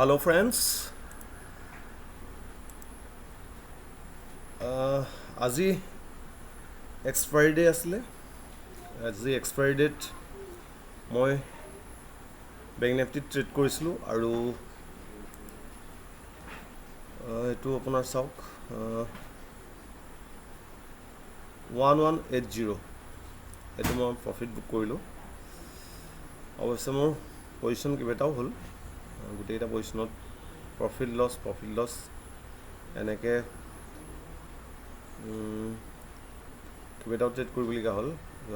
Hello friends, আজি expiry day আছিলে আজি expiry date মই বেংক নিফটিত ট্ৰেড কৰিছিলোঁ আৰু এইটো আপোনাৰ চাওক 1180 এইটো মই প্ৰফিট বুক কৰিলোঁ অৱশ্যে মোৰ পজিশ্যন কেইবাটাও হ'ল গোটেইকেইটা পজিশ্যনত প্ৰফিট লছ এনেকৈ কেইবাটাও ট্ৰেড কৰিবলগীয়া হ'ল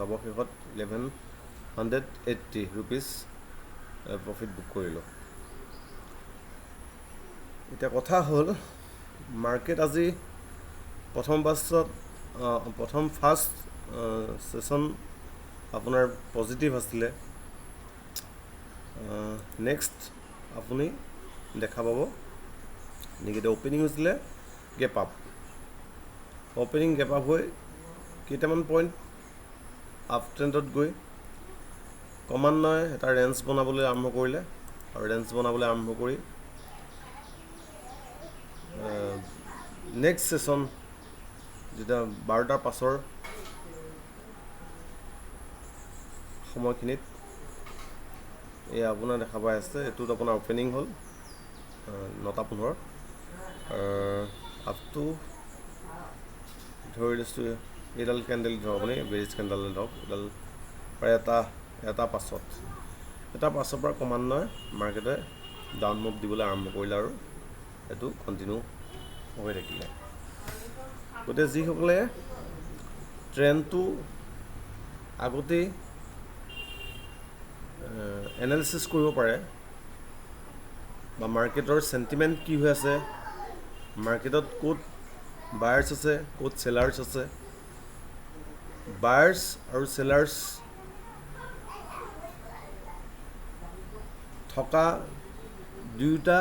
অৱশেষত 1180 ৰুপিজ প্ৰফিট বুক কৰিলোঁ এতিয়া কথা হ'ল মাৰ্কেট আজি প্ৰথম ফাৰ্ষ্ট ছেশ্যন আপোনাৰ পজিটিভ আছিলে নেক্সট আপুনি দেখা পাব নেকি অপেনিং হৈছিলে গেপ আপ হৈ কেইটামান পইণ্ট আপ ট্ৰেণ্ডত গৈ ক্ৰমান্বয়ে এটা ৰেঞ্জ বনাবলৈ আৰম্ভ কৰিলে আৰু ৰেঞ্জ বনাবলৈ আৰম্ভ কৰি নেক্সট ছেশ্যন যেতিয়া 12টাৰ পাছৰ সময়খিনিত এয়া আপোনাৰ দেখা পাই আছে এইটোত আপোনাৰ অপেনিং হ'ল 9:15 আপ টু ধৰি লৈছোঁ এইডাল কেণ্ডেল ধৰক আপুনি বেৰিজ কেণ্ডেল ধৰক এইডাল প্ৰায় এটা পাছৰ পৰা ক্ৰমান্বয়ে মাৰ্কেটে ডাউন মুভ দিবলৈ আৰম্ভ কৰিলে আৰু এইটো কণ্টিনিউ হৈ থাকিলে গতিকে যিসকলে ট্ৰেণ্ডটো আগতেই এনালিচিছ কৰিব পাৰে বা মাৰ্কেটৰ চেণ্টিমেণ্ট কি হৈ আছে মাৰ্কেটত ক'ত বায়াৰ্ছ আছে ক'ত চেলাৰ্ছ আছে বায়াৰ্ছ আৰু চেলাৰ্ছ থকা দুয়োটা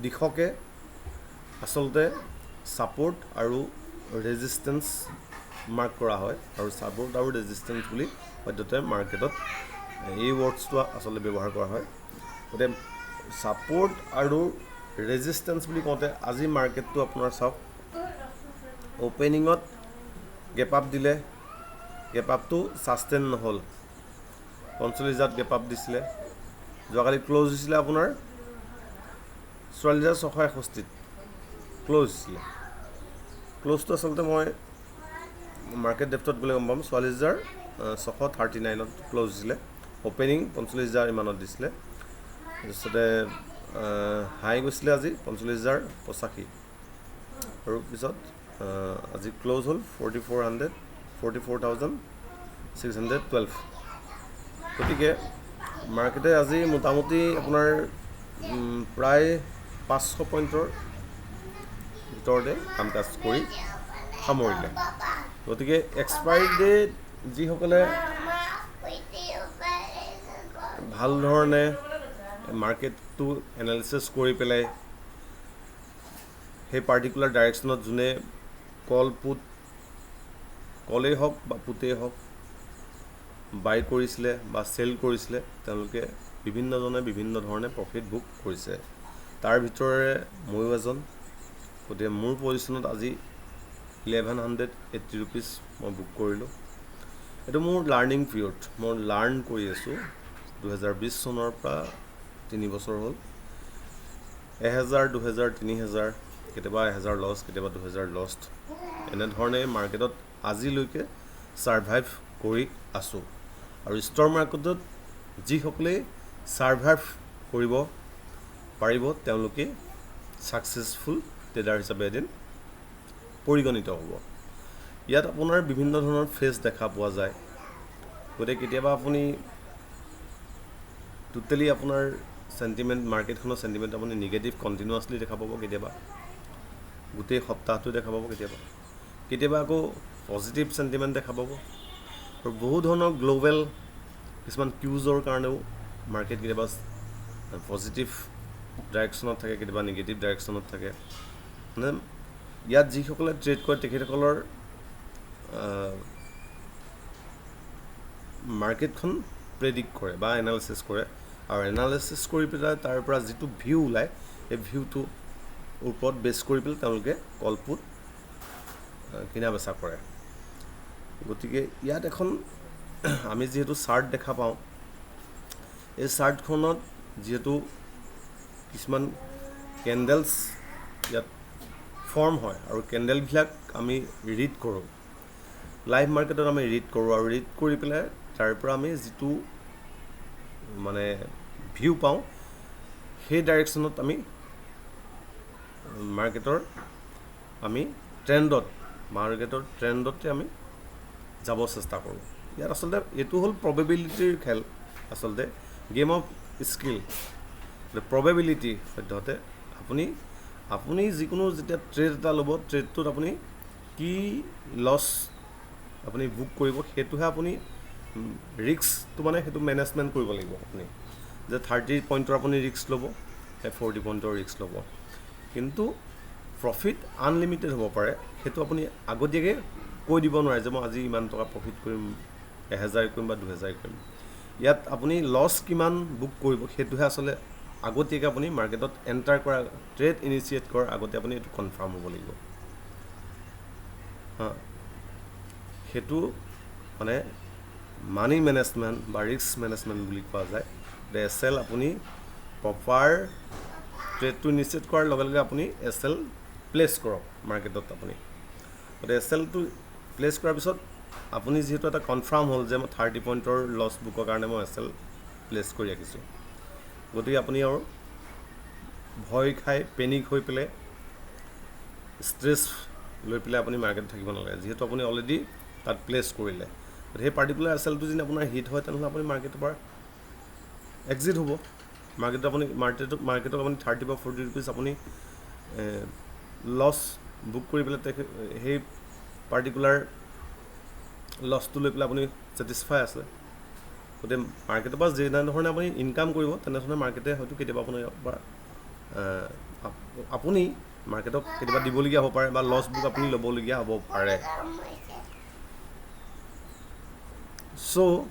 দিশকে আচলতে ছাপোৰ্ট আৰু ৰেজিষ্টেঞ্চ মাৰ্ক কৰা হয় আৰু ছাপোৰ্ট আৰু ৰেজিষ্টেঞ্চ বুলি সদ্যহতে মাৰ্কেটত এই ৱৰ্ডছটো আচলতে ব্যৱহাৰ কৰা হয় গতিকে ছাপোৰ্ট আৰু ৰেজিষ্টেঞ্চ বুলি কওঁতে আজি মাৰ্কেটটো আপোনাৰ চাওক অপেনিঙত গেপ আপ দিলে গেপ আপটো ছাষ্টেইন নহ'ল 45,000 গেপ আপ দিছিলে যোৱাকালি ক্ল'জ হৈছিলে আপোনাৰ 44,661 ক্ল'জ হৈছিলে ক্ল'জটো আচলতে মই মাৰ্কেট ডেপ্টত গ'লে গম পাম 44,639ত ক্ল'জ হৈছিলে অপেনিং 45,000 ইমানত দিছিলে তাৰপিছতে হাই গৈছিলে আজি 45,085 আৰু পিছত আজি ক্ল'জ হ'ল 44,612 গতিকে মাৰ্কেটে আজি মোটামুটি আপোনাৰ প্ৰায় 500 পইণ্টৰ ভিতৰতে কাম কাজ কৰি সামৰিলে গতিকে এক্সপায়াৰী ডেট যিসকলে ভাল ধৰণে মাৰ্কেটটো এনালিচিছ কৰি পেলাই সেই পাৰ্টিকুলাৰ ডাইৰেকশ্যনত যোনে কলেই হওক বা পুটেই হওক বাই কৰিছিলে বা চেল কৰিছিলে তেওঁলোকে বিভিন্নজনে বিভিন্ন ধৰণে প্ৰফিট বুক কৰিছে তাৰ ভিতৰে ময়ো এজন গতিকে মোৰ পজিশ্যনত আজি 1180 ৰুপিজ মই বুক কৰিলোঁ এইটো মোৰ লাৰ্ণিং পিৰিয়ড মই লাৰ্ণ কৰি আছোঁ 2020 চনৰ পৰা 3 বছৰ হ'ল 1000 2000 3000 কেতিয়াবা 1000 লছ কেতিয়াবা 2000 লছ এনেধৰণে মাৰ্কেটত আজিলৈকে ছাৰ্ভাইভ কৰি আছোঁ আৰু ষ্টক মাৰ্কেটত যিসকলে ছাৰ্ভাইভ কৰিব পাৰিব তেওঁলোকে ছাকচেছফুল ট্ৰেডাৰ হিচাপে এদিন পৰিগণিত হ'ব ইয়াত আপোনাৰ বিভিন্ন ধৰণৰ ফেজ দেখা পোৱা যায় গতিকে কেতিয়াবা আপুনি টোটেলি আপোনাৰ চেণ্টিমেণ্ট মাৰ্কেটখনৰ চেণ্টিমেণ্ট আপুনি নিগেটিভ কণ্টিনিউৱাছলি দেখা পাব কেতিয়াবা গোটেই সপ্তাহটো দেখা পাব কেতিয়াবা আকৌ পজিটিভ চেণ্টিমেণ্ট দেখা পাব আৰু বহু ধৰণৰ গ্ল'বেল কিছুমান কিউজৰ কাৰণেও মাৰ্কেট কেতিয়াবা পজিটিভ ডাইৰেকশ্যনত থাকে কেতিয়াবা নিগেটিভ ডাইৰেকশ্যনত থাকে মানে ইয়াত যিসকলে ট্ৰেড কৰে তেখেতসকলৰ মাৰ্কেটখন প্ৰেডিক্ট কৰে বা এনালাইচিছ কৰে আৰু এনালাইচিছ কৰি পেলাই তাৰ পৰা যিটো ভিউ ওলায় সেই ভিউটো ওপৰত বেছ কৰি পেলাই তেওঁলোকে কল পুট কিনা বেচা কৰে গতিকে ইয়াত এখন আমি যিহেতু চাৰ্ট দেখা পাওঁ এই চাৰ্টখনত যিহেতু কিছুমান কেণ্ডেলছ ইয়াত ফৰ্ম হয় আৰু কেণ্ডেলবিলাক আমি ৰিড কৰোঁ লাইভ মাৰ্কেটত আমি ৰিড কৰোঁ আৰু ৰিড কৰি পেলাই তাৰ পৰা আমি যিটো মানে ভিউ পাওঁ সেই ডাইৰেকশ্যনত আমি মাৰ্কেটৰ ট্ৰেণ্ডতে আমি যাব চেষ্টা কৰোঁ ইয়াত আচলতে এইটো হ'ল প্ৰবেবিলিটিৰ খেল আচলতে গেম অফ স্কিল প্ৰবেবিলিটি সদ্যহতে আপুনি যিকোনো যেতিয়া ট্ৰেড এটা ল'ব ট্ৰেডটোত আপুনি কি লছ আপুনি বুক কৰিব সেইটোহে আপুনি ৰিস্কটো মানে সেইটো মেনেজমেণ্ট কৰিব লাগিব আপুনি যে 30 পইণ্টৰ আপুনি ৰিস্ক ল'ব 40 পইণ্টৰ ৰিস্ক ল'ব কিন্তু প্ৰফিট আনলিমিটেড হ'ব পাৰে সেইটো আপুনি আগতীয়াকৈ কৈ দিব নোৱাৰে যে মই আজি ইমান টকা প্ৰফিট কৰিম 1000 কৰিম বা 2000 কৰিম ইয়াত আপুনি লছ কিমান বুক কৰিব সেইটোহে আচলতে আগতীয়াকৈ আপুনি মাৰ্কেটত এণ্টাৰ কৰা ট্ৰেড ইনিচিয়েট কৰাৰ আগতে আপুনি এইটো কনফাৰ্ম হ'ব লাগিব সেইটো মানে মানি মেনেজমেণ্ট বা ৰিস্ক মেনেজমেণ্ট বুলি কোৱা যায় এছএল আপুনি প্ৰপাৰ ট্ৰেডটো ইনিচিয়েট কৰাৰ লগে লগে আপুনি এছএল প্লেচ কৰক মাৰ্কেটত আপুনি গতিকে এছএলটো প্লেচ কৰাৰ পিছত আপুনি যিহেতু এটা কনফাৰ্ম হ'ল যে মই 30 পইণ্টৰ লছ বুকৰ কাৰণে মই এছএল প্লেচ কৰি ৰাখিছোঁ গতিকে আপুনি আৰু ভয় খাই পেনিক হৈ পেলাই ষ্ট্ৰেছ লৈ পেলাই আপুনি মাৰ্কেটত থাকিব নালাগে যিহেতু আপুনি অলৰেডি তাত প্লেচ কৰিলে গতিকে সেই পাৰ্টিকুলাৰ এছএলটো যদি আপোনাৰ হিট হয় তেনেহ'লে আপুনি মাৰ্কেটৰ পৰা এক্সিট হ'ব মাৰ্কেটত আপুনি মাৰ্কেটত আপুনি 30 বা 40 ৰুপিজ আপুনি লছ বুক কৰি পেলাই সেই পাৰ্টিকুলাৰ লছটো লৈ পেলাই আপুনি ছেটিছফাই আছে গতিকে মাৰ্কেটৰ পৰা যেনেধৰণে আপুনি ইনকাম কৰিব তেনেধৰণে মাৰ্কেটে হয়তো কেতিয়াবা আপুনি মাৰ্কেটক কেতিয়াবা দিবলগীয়া হ'ব পাৰে বা লছ বুক আপুনি ল'বলগীয়া হ'ব পাৰে চ'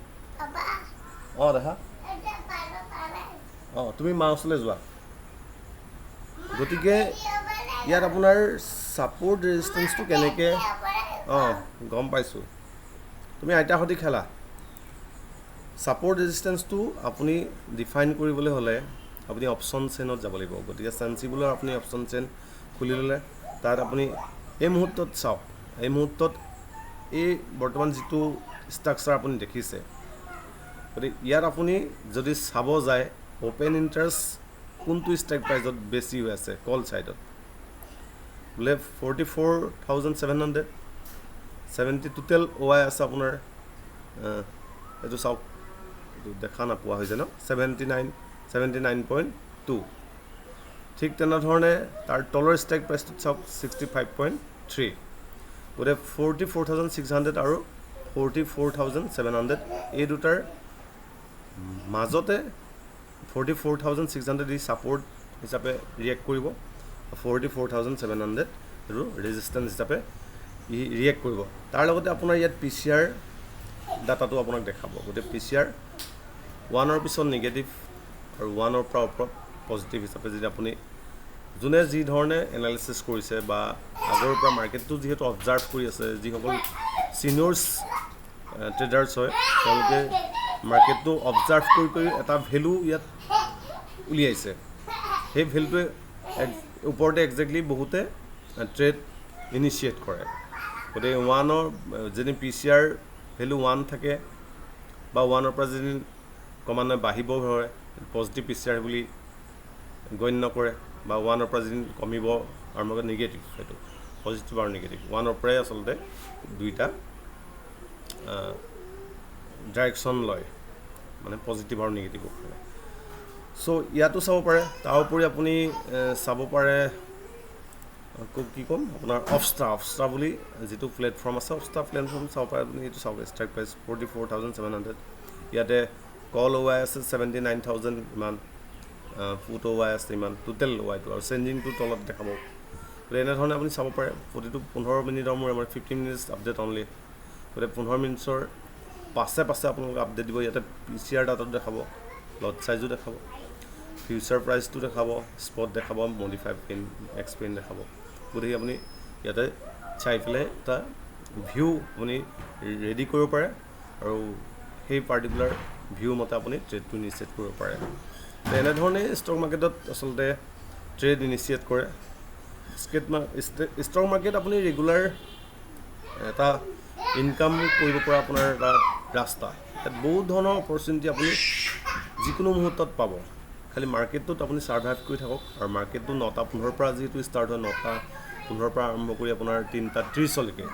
দেখা তুমি মাৰ ওচৰলৈ যোৱা গতিকে ইয়াত আপোনাৰ ছাপোৰ্ট ৰেজিষ্টেঞ্চটো কেনেকৈ গম পাইছোঁ তুমি আইতাহঁতি খেলা ছাপোৰ্ট ৰেজিষ্টেঞ্চটো আপুনি ডিফাইন কৰিবলৈ হ'লে আপুনি অপশ্যন চেইনত যাব লাগিব গতিকে চেনচিবলৰ আপুনি অপশ্যন চেইন খুলি ল'লে তাত আপুনি এই মুহূৰ্তত চাওক এই মুহূৰ্তত এই বৰ্তমান যিটো ষ্ট্ৰাকচাৰ আপুনি দেখিছে গতিকে ইয়াত আপুনি যদি চাব যায় অ'পেন ইণ্টাৰেষ্ট কোনটো ষ্ট্ৰাইক প্ৰাইজত বেছি হৈ আছে কল ছাইডত বোলে 44,770 টোটেল OI আছে আপোনাৰ এইটো চাওক এইটো দেখা নাপোৱা হৈছে ন 79.2 ঠিক তেনেধৰণে তাৰ তলৰ ষ্ট্ৰাইক প্ৰাইচটোত চাওক 65.3 গতিকে 44,600 আৰু 44,700 এই দুটাৰ মাজতে 44,600 দি ছাপোৰ্ট হিচাপে ৰিয়েক্ট কৰিব 44,700 আৰু ৰেজিষ্টেঞ্চ হিচাপে ৰিয়েক্ট কৰিব তাৰ লগতে আপোনাৰ ইয়াত PCR ডাটাটো আপোনাক দেখাব গতিকে PCR 1ৰ পিছত নিগেটিভ আৰু 1ৰ পৰা ওপৰত পজিটিভ হিচাপে যদি আপুনি যোনে যি ধৰণে এনালাইচিছ কৰিছে বা আগৰ পৰা মাৰ্কেটটো যিহেতু অবজাৰ্ভ কৰি আছে যিসকল চিনিয়ৰ্ছ ট্ৰেডাৰ্ছ হয় তেওঁলোকে মাৰ্কেটটো অবজাৰ্ভ কৰি এটা ভেলু ইয়াত উলিয়াইছে সেই ভেলুটোৱে ওপৰতে একজেক্টলি বহুতে ট্ৰেড ইনিচিয়েট কৰে গতিকে 1ৰ যদি PCR ভেলু 1 থাকে বা 1ৰ পৰা যদি ক্ৰমান্বয়ে বাঢ়িব হয় পজিটিভ PCR বুলি গণ্য কৰে বা 1ৰ পৰা যদি কমিব আৰম্ভ কৰে নিগেটিভ সেইটো পজিটিভ আৰু নিগেটিভ 1ৰ পৰাই আচলতে দুইটা ডাইৰেকশ্যন লয় মানে পজিটিভ আৰু নিগেটিভ চ' ইয়াতো চাব পাৰে তাৰ উপৰি আপুনি চাব পাৰে কি ক'ম আপোনাৰ অফষ্টা বুলি যিটো প্লেটফৰ্ম আছে অফষ্টা প্লেটফৰ্ম চাব পাৰে আপুনি এইটো চাওক ষ্ট্ৰাইক প্ৰাইচ 44,700 ইয়াতে কল OI আছে 79,000 ইমান ফুট OI আছে ইমান টোটেল OIটো আৰু চেঞ্জিংটো তলত দেখাব গতিকে এনেধৰণে আপুনি চাব পাৰে প্ৰতিটো 15 মিনিটৰ মূৰে মূৰে 15 মিনিটছ আপডেট অনলি গতিকে 15 মিনিটছৰ পাছে আপোনালোকে আপডেট দিব ইয়াতে PCR ডাটাটো দেখাব লট চাইজো দেখাব, ফিউচাৰ প্ৰাইচটো দেখাব, স্পট দেখাব, মডিফাই এক্সপ্লেইন দেখাব। গতিকে আপুনি ইয়াতে চাই পেলাই এটা ভিউ আপুনি ৰেডি কৰিব পাৰে আৰু সেই পাৰ্টিকুলাৰ ভিউ মতে আপুনি ট্ৰেডটো ইনিচিয়েট কৰিব পাৰে। এনেধৰণে ষ্টক মাৰ্কেটত আচলতে ট্ৰেড ইনিচিয়েট কৰে। ষ্টক মাৰ্কেট আপুনি ৰেগুলাৰ এটা ইনকাম কৰিব পৰা আপোনাৰ এটা ৰাস্তা। ইয়াত বহুত ধৰণৰ অপৰচুনিটি আপুনি যিকোনো মুহূৰ্তত পাব। খালি মাৰ্কেটটোত আপুনি ছাৰ্ভাইভ কৰি থাকক। আৰু মাৰ্কেটটো 9:15 পৰা যিহেতু ষ্টাৰ্ট হয়, 9:15 পৰা আৰম্ভ কৰি আপোনাৰ 3:30লৈকে,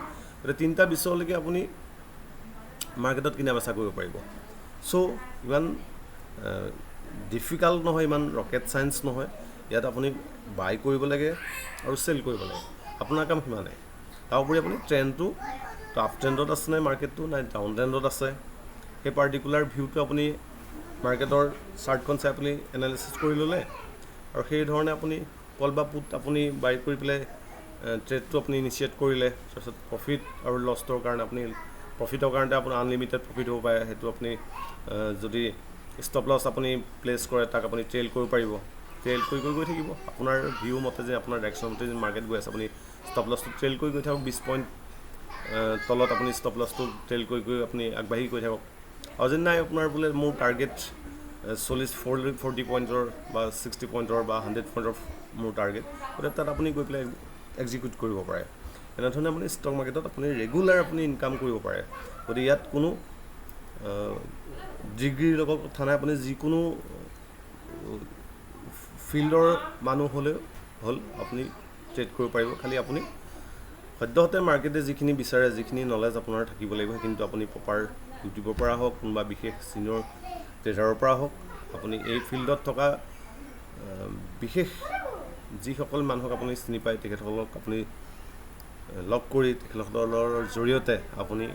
গতিকে 3:20লৈকে আপুনি মাৰ্কেটত কিনা বেচা কৰিব পাৰিব। চ' ইমান ডিফিকাল্ট নহয়, ইমান ৰকেট চায়েন্স নহয়। ইয়াত আপুনি বাই কৰিব লাগে আৰু চেল কৰিব লাগে, আপোনাৰ কাম সিমানেই। তাৰ উপৰি আপুনি ট্ৰেণ্ডটো আপ ট্ৰেণ্ডত আছে নাই, মাৰ্কেটটো নাই ডাউন ট্ৰেণ্ডত আছে, সেই পাৰ্টিকুলাৰ ভিউটো আপুনি মাৰ্কেটৰ চাৰ্টখন চাই আপুনি এনালাইচিছ কৰি ল'লে আৰু সেই ধৰণে আপুনি কল বা পুট আপুনি বাই কৰি পেলাই ট্ৰেডটো আপুনি ইনিচিয়েট কৰিলে। তাৰপিছত প্ৰফিট আৰু লছটোৰ কাৰণে আপুনি প্ৰফিটৰ কাৰণে আপোনাৰ আনলিমিটেড প্ৰফিট হ'ব পাৰে। সেইটো আপুনি যদি ষ্টপ লছ আপুনি প্লেচ কৰে, তাক আপুনি ট্ৰেইল কৰিব পাৰিব। ট্ৰেইল কৰি গৈ থাকিব আপোনাৰ ভিউ মতে যে আপোনাৰ ডাইৰেকশ্যন মতে যে মাৰ্কেট গৈ আছে, আপুনি ষ্টপ লছটো ট্ৰেইল কৰি গৈ থাকক। 20 পইণ্ট তলত আপুনি ষ্টপ লছটো ট্ৰেইল কৰি আপুনি আগবাঢ়ি গৈ থাকক। আৰু যদি নাই আপোনাৰ বোলে মোৰ টাৰ্গেট 40 পইণ্টৰ বা 60 পইণ্টৰ বা 100 পইণ্টৰ মোৰ টাৰ্গেট, গতিকে তাত আপুনি গৈ পেলাই এক্সিকিউট কৰিব পাৰে। এনেধৰণে আপুনি ষ্টক মাৰ্কেটত আপুনি ৰেগুলাৰ আপুনি ইনকাম কৰিব পাৰে। গতিকে ইয়াত কোনো ডিগ্ৰীৰ লগত কথা নাই, আপুনি যিকোনো ফিল্ডৰ মানুহ হ'ল আপুনি ট্ৰেড কৰিব পাৰিব। খালি আপুনি সদ্যহতে মাৰ্কেটে যিখিনি বিচাৰে, যিখিনি নলেজ আপোনাৰ থাকিব লাগিব, সেইখিনিতো আপুনি প্ৰপাৰ ইউটিউবৰ পৰা হওক, কোনোবা বিশেষ ছিনিয়ৰ ট্ৰেডাৰৰ পৰা হওক, আপুনি এই ফিল্ডত থকা বিশেষ যিসকল মানুহক আপুনি চিনি পায়, তেখেতসকলক আপুনি লগ কৰি তেখেতসকলৰ জৰিয়তে আপুনি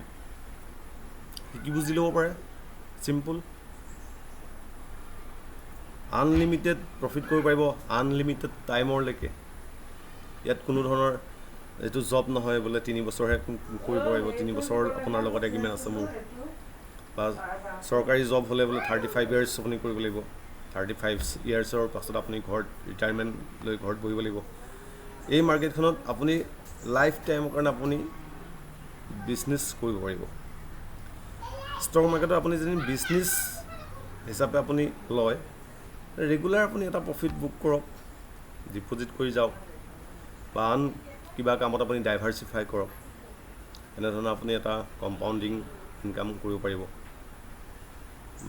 শিকি বুজি ল'ব পাৰে। চিম্পুল, আনলিমিটেড প্ৰফিট কৰিব পাৰিব, আনলিমিটেড টাইমৰলৈকে। ইয়াত কোনো ধৰণৰ এইটো জব নহয় বোলে 3 বছৰহে কৰিব পাৰিব, 3 বছৰ আপোনাৰ লগত এগ্ৰিমেণ্ট আছে মোৰ, বা চৰকাৰী জব হ'লে বোলে 35 ইয়াৰ্ছ আপুনি কৰিব লাগিব। 35 ইয়াৰ্ছৰ পাছত আপুনি ঘৰত ৰিটায়াৰমেণ্ট লৈ ঘৰত বহিব লাগিব। এই মাৰ্কেটখনত আপুনি লাইফ টাইমৰ কাৰণে আপুনি বিজনেছ কৰিব পাৰিব। ষ্টক মাৰ্কেটত আপুনি যদি বিজনেছ হিচাপে আপুনি লয়, ৰেগুলাৰ আপুনি এটা প্ৰফিট বুক কৰক, ডিপজিট কৰি যাওক, বা আন কিবা কামত আপুনি ডাইভাৰ্চিফাই কৰক। এনেধৰণে আপুনি এটা কম্পাউণ্ডিং ইনকাম কৰিব পাৰিব।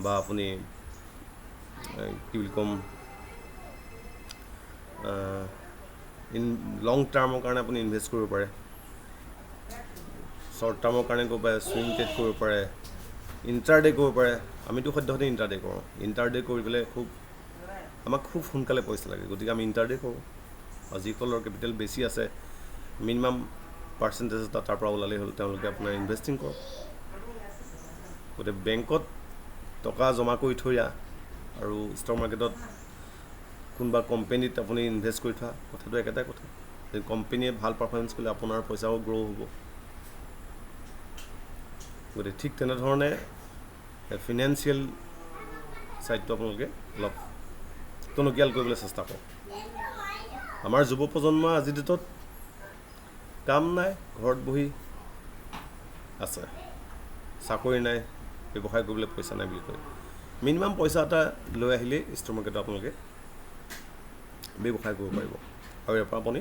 বা আপুনি কি বুলি ক'ম, লং টাৰ্মৰ কাৰণে আপুনি ইনভেষ্ট কৰিব পাৰে, শ্বৰ্ট টাৰ্মৰ কাৰণে কৰিব পাৰে, চুইং ট্ৰেড কৰিব পাৰে, ইণ্টাৰডে কৰিব পাৰে। আমিতো সদ্যহতে ইণ্টাৰডে কৰোঁ। ইণ্টাৰডে কৰি পেলাই আমাক খুব সোনকালে পইচা লাগে, গতিকে আমি ইণ্টাৰডে কৰোঁ। আৰু যিসকলৰ কেপিটেল বেছি আছে, মিনিমাম পাৰ্চেণ্টেজ এটা তাৰ পৰা ওলালেই হ'ল, তেওঁলোকে আপোনাৰ ইনভেষ্টিং কৰক। গতিকে বেংকত টকা জমা কৰি থৈ আৰু ষ্টক মাৰ্কেটত কোনোবা কোম্পেনীত আপুনি ইনভেষ্ট কৰি থোৱা, কথাটো একেটাই কথা। যে কোম্পেনীয়ে ভাল পাৰফৰ্মেঞ্চ কৰিলে আপোনাৰ পইচাও গ্ৰ' হ'ব। গতিকে ঠিক তেনেধৰণে ফিনেন্সিয়েল ছাইডটো আপোনালোকে অলপ টনকিয়াল কৰিবলৈ চেষ্টা কৰক। আমাৰ যুৱ প্ৰজন্ম আজিৰ ডেটত কাম নাই, ঘৰত বহি আছে, চাকৰি নাই, ব্যৱসায় কৰিবলৈ পইচা নাই বুলি কয়। মিনিমাম পইচা এটা লৈ আহিলেই ষ্টক মাৰ্কেটত আপোনালোকে ব্যৱসায় কৰিব পাৰিব, আৰু ইয়াৰ পৰা আপুনি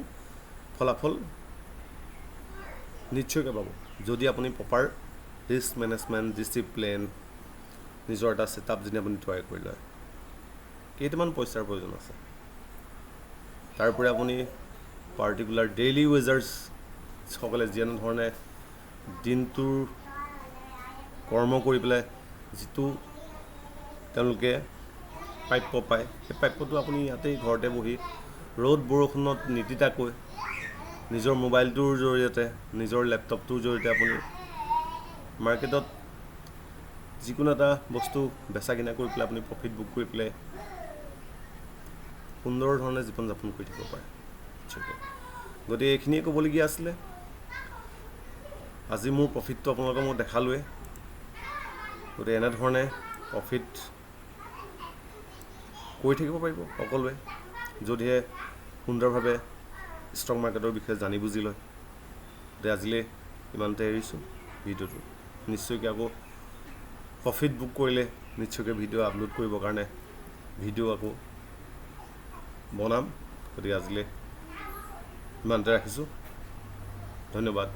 ফলাফল নিশ্চয়কৈ পাব, যদি আপুনি প্ৰপাৰ ৰিস্ক মেনেজমেণ্ট, ডিচিপ্লিন, নিজৰ এটা ছেটআপ যদি আপুনি তৈয়াৰ কৰি লয়। কেইটামান পইচাৰ প্ৰয়োজন আছে। তাৰোপৰি আপুনি পাৰ্টিকুলাৰ ডেইলি ৱেজাৰ্ছসকলে যেনেধৰণে দিনটোৰ কৰ্ম কৰি পেলাই যিটো তেওঁলোকে প্ৰাপ্য পায়, সেই প্ৰাপ্যটো আপুনি ইয়াতেই ঘৰতে বহি ৰ'দ বৰষুণত নিতিতাকৈ নিজৰ মোবাইলটোৰ জৰিয়তে, নিজৰ লেপটপটোৰ জৰিয়তে আপুনি মাৰ্কেটত যিকোনো এটা বস্তু বেচা কিনা কৰি পেলাই আপুনি প্ৰফিট বুক কৰি পেলাই সুন্দৰ ধৰণে জীৱন যাপন কৰি থাকিব পাৰে। গতিকে এইখিনিয়ে ক'বলগীয়া আছিলে। আজি মোৰ প্ৰফিটটো আপোনালোকক মই দেখালোৱে। গতিকে এনেধৰণে প্ৰফিট কৰি থাকিব পাৰিব সকলোৱে যদিহে সুন্দৰভাৱে ষ্টক মাৰ্কেটৰ বিষয়ে জানি বুজি লয়। গতিকে আজিলৈ ইমানতে এৰিছোঁ ভিডিঅ'টো। নিশ্চয়কৈ আকৌ প্ৰফিট বুক কৰিলে নিশ্চয়কৈ ভিডিঅ' আপলোড কৰিবৰ কাৰণে ভিডিঅ' আকৌ বনাম। গতিকে আজিলৈ ইমানতে ৰাখিছোঁ। ধন্যবাদ।